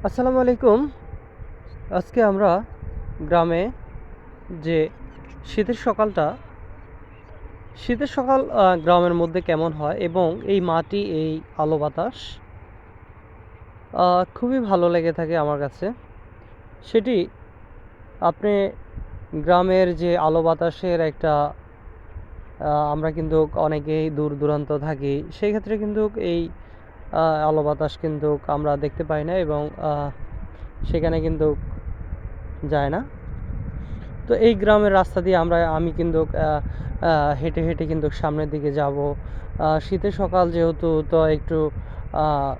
আসসালামু আলাইকুম। আজকে আমরা গ্রামে যে শীতের সকালটা, শীতের সকাল গ্রামের মধ্যে কেমন হয় এবং এই মাটি, এই আলো বাতাস খুবই ভালো লেগে থাকে আমার কাছে। সেটি আপনি গ্রামের যে আলো বাতাসের একটা আমরা কিন্তু অনেকেই দূর দূরান্ত থাকি। সেই ক্ষেত্রে কিন্তু এই আলো বাতাস কিন্তু আমরা দেখতে পাই না এবং সেখানে কিন্তু যায় না। তো এই গ্রামের রাস্তা দিয়ে আমি কিন্তু হেঁটে হেঁটে কিন্তু সামনের দিকে যাব। শীতের সকাল যেহেতু, তো একটু আহ,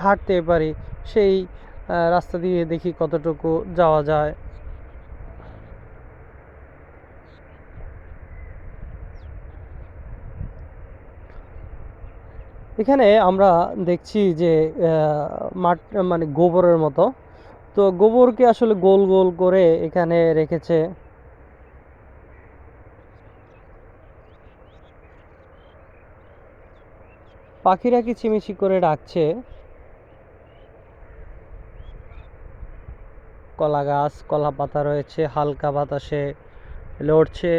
হাঁটতে পারি। সেই রাস্তা দিয়ে দেখি কতটুকু যাওয়া যায়। এখানে আমরা দেখছি যে মাঠ, মানে গোবরের মতো। তো গোবরকে আসলে গোল গোল করে এখানে রেখেছে। পাখিরা কিচিমিচি করে ডাকছে। কলা গাছ, কলা পাতা রয়েছে, হালকা বাতাসে লড়ছে।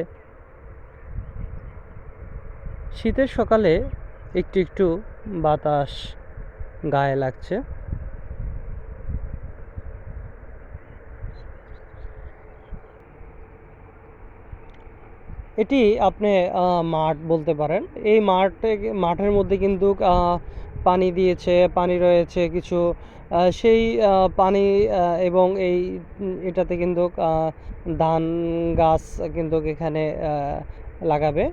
শীতের সকালে একটু একটু বাতাস গায়ে লাগছে। এটি আপনি মাঠ বলতে পারেন। এই মাঠের মধ্যে কিন্তু পানি দিয়েছে, পানি রয়েছে কিছু। সেই পানি এবং এটাতে কিন্তু ধান গাছ কিন্তু এখানে লাগাবে।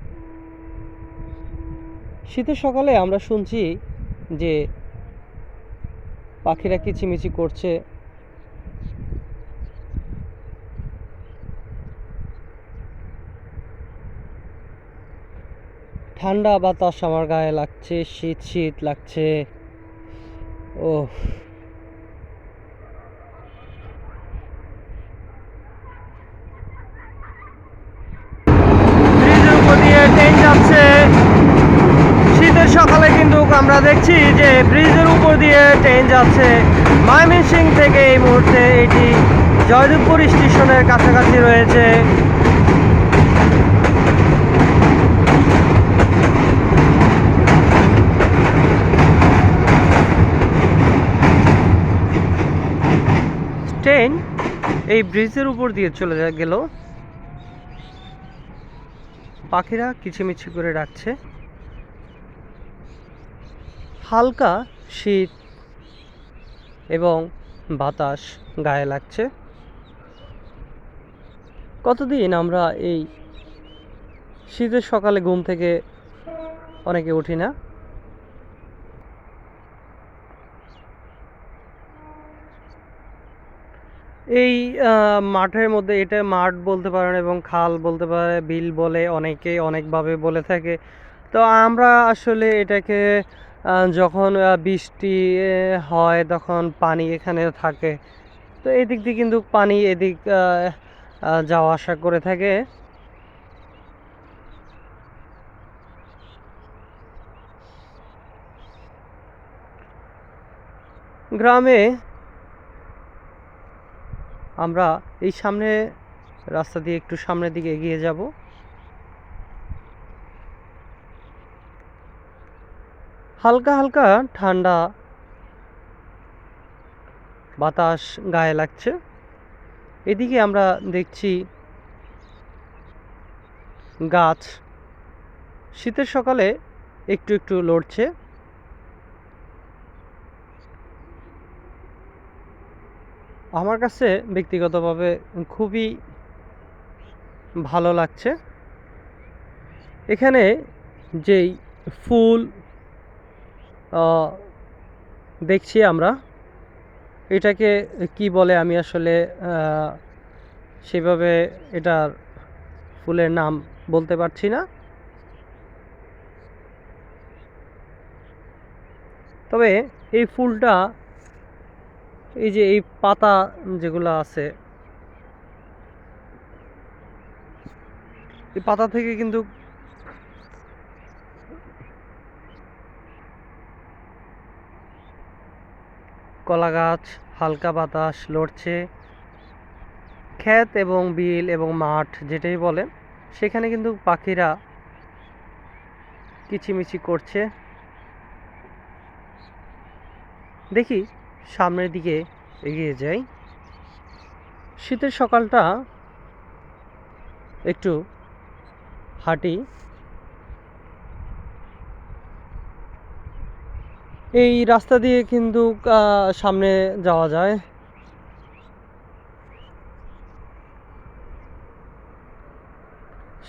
শীতের সকালে আমরা শুনছি যে পাখিরা কিচিমিচি করছে। ঠান্ডা বাতাস আমার গায়ে লাগছে, শীত শীত লাগছে। ও, ব্রিজের উপর দিয়ে ট্রেন যাচ্ছে। শীতের সকালে কিন্তু আমরা দেখছি যে ব্রিজের উপর দিয়ে ট্রেন যাচ্ছে। ময়মনসিংহ থেকে এই মুহূর্তে এটি জয়দেবপুর স্টেশনের কাছাকাছি রয়েছে। ট্রেন এই ব্রিজের উপর দিয়ে চলে গেল। পাখিরা কিচিমিচি করে ডাকছে। হালকা শীত এবং বাতাস গায়ে লাগছে। কতদিন আমরা এই শীতের সকালে ঘুম থেকে অনেকে উঠি না। এই মাঠের মধ্যে, এটা মাঠ বলতে পারেন এবং খাল বলতে পারে, বিল বলে, অনেকে অনেকভাবে বলে থাকে। তো আমরা আসলে এটাকে যখন বৃষ্টি হয় তখন পানি এখানে থাকে। তো এদিক দিয়ে কিন্তু পানি এদিক যাওয়া আসা করে থাকে। গ্রামে আমরা এই সামনে রাস্তা দিয়ে একটু সামনের দিকে এগিয়ে যাব। হালকা হালকা ঠান্ডা বাতাস গায়ে লাগছে। এদিকে আমরা দেখছি গাছ শীতের সকালে একটু একটু লড়ছে। আমার কাছে ব্যক্তিগতভাবে খুবই ভালো লাগছে। এখানে যেই ফুল দেখছি আমরা, এটাকে কি বলে আমি আসলে সেভাবে এটার ফুলের নাম বলতে পারছি না। তবে এই ফুলটা, এই যে এই পাতা যেগুলো আছে, এই পাতা থেকে কিন্তু কলা গাছ, হালকা বাতাস লড়ছে। ক্ষেত এবং বিল এবং মাঠ যেটাই বলেন, সেখানে কিন্তু পাখিরা কিচিমিচি করছে। দেখি সামনের দিকে এগিয়ে যাই। শীতের সকালটা একটু হাঁটি। এই রাস্তা দিয়ে কিন্তু সামনে যাওয়া যায়।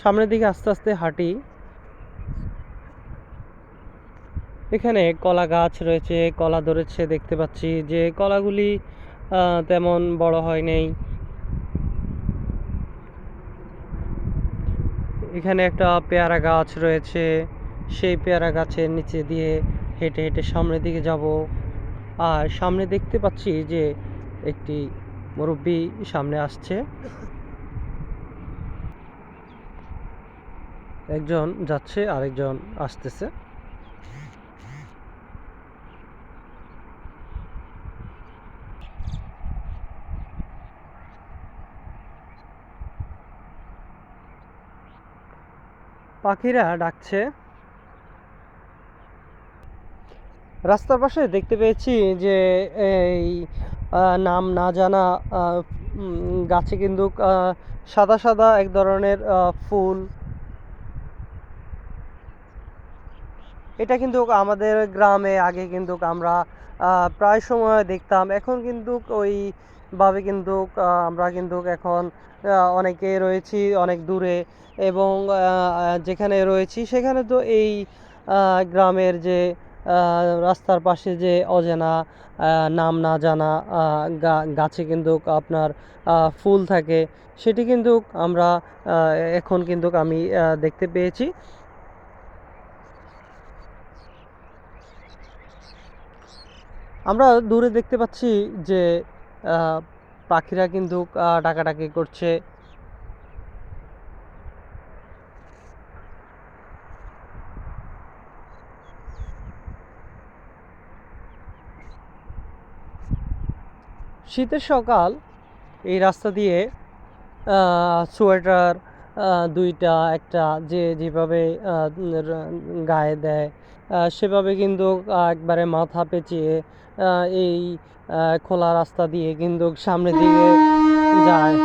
সামনের দিকে আস্তে আস্তে হাঁটি। এখানে কলা গাছ রয়েছে, কলা ধরেছে দেখতে পাচ্ছি, যে কলাগুলি তেমন বড় হয় নাই। এখানে একটা পেয়ারা গাছ রয়েছে, সেই পেয়ারা গাছের নিচে দিয়ে হেঁটে হেঁটে সামনের দিকে যাব। আর সামনে দেখতে পাচ্ছি যে একটি মুরব্বি সামনে আসছে, একজন যাচ্ছে আরেকজন আসতেছে। পাখিরা ডাকছে। রাস্তার পাশে দেখতে পেয়েছি যে এই নাম না জানা গাছে কিন্তু সাদা সাদা এক ধরনের ফুল। এটা কিন্তু আমাদের গ্রামে আগে কিন্তু আমরা প্রায় সময় দেখতাম। এখন কিন্তু ওইভাবে কিন্তু আমরা কিন্তু এখন অনেকে রয়েছি অনেক দূরে, এবং যেখানে রয়েছি সেখানে তো এই গ্রামের যে রাস্তার পাশে যে অজানা নাম না জানা গাছে কিন্তু আপনার ফুল থাকে, সেটি কিন্তু আমরা এখন কিন্তু আমি দেখতে পেয়েছি। আমরা দূরে দেখতে পাচ্ছি যে পাখিরা কিন্তু ডাকাডাকি করছে। শীতের সকাল, এই রাস্তা দিয়ে সোয়েটার দুইটা একটা যে যেভাবে গায়ে দেয়, সেভাবে কিন্তু একবারে মাথা পেঁচিয়ে এই খোলা রাস্তা দিয়ে কিন্তু সামনের দিকে যায়।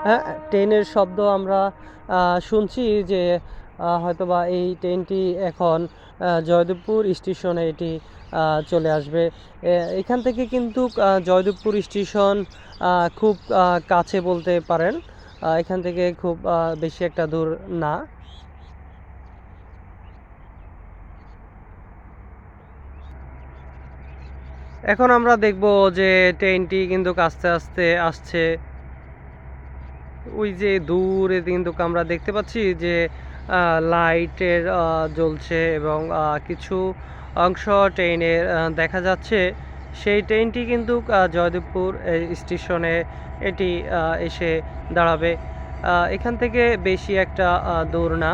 হ্যাঁ, ট্রেনের শব্দ আমরা শুনছি যে হয়তোবা এই ট্রেনটি এখন জয়দেবপুর স্টেশনে এটি চলে আসবে। এখান থেকে কিন্তু জয়দেবপুর স্টেশন খুব কাছে বলতে পারেন। এখান থেকে খুব বেশি একটা দূর না। এখন আমরা দেখব যে ট্রেনটি কিন্তু আস্তে আস্তে আসছে। ওই যে দূরে কিন্তু আমরা দেখতে পাচ্ছি যে লাইটের জ্বলছে, এবং কিছু অংশ ট্রেনের দেখা যাচ্ছে। সেই ট্রেনটি কিন্তু জয়দেবপুর স্টেশনে এটি এসে দাঁড়াবে। এখান থেকে বেশি একটা দূর না।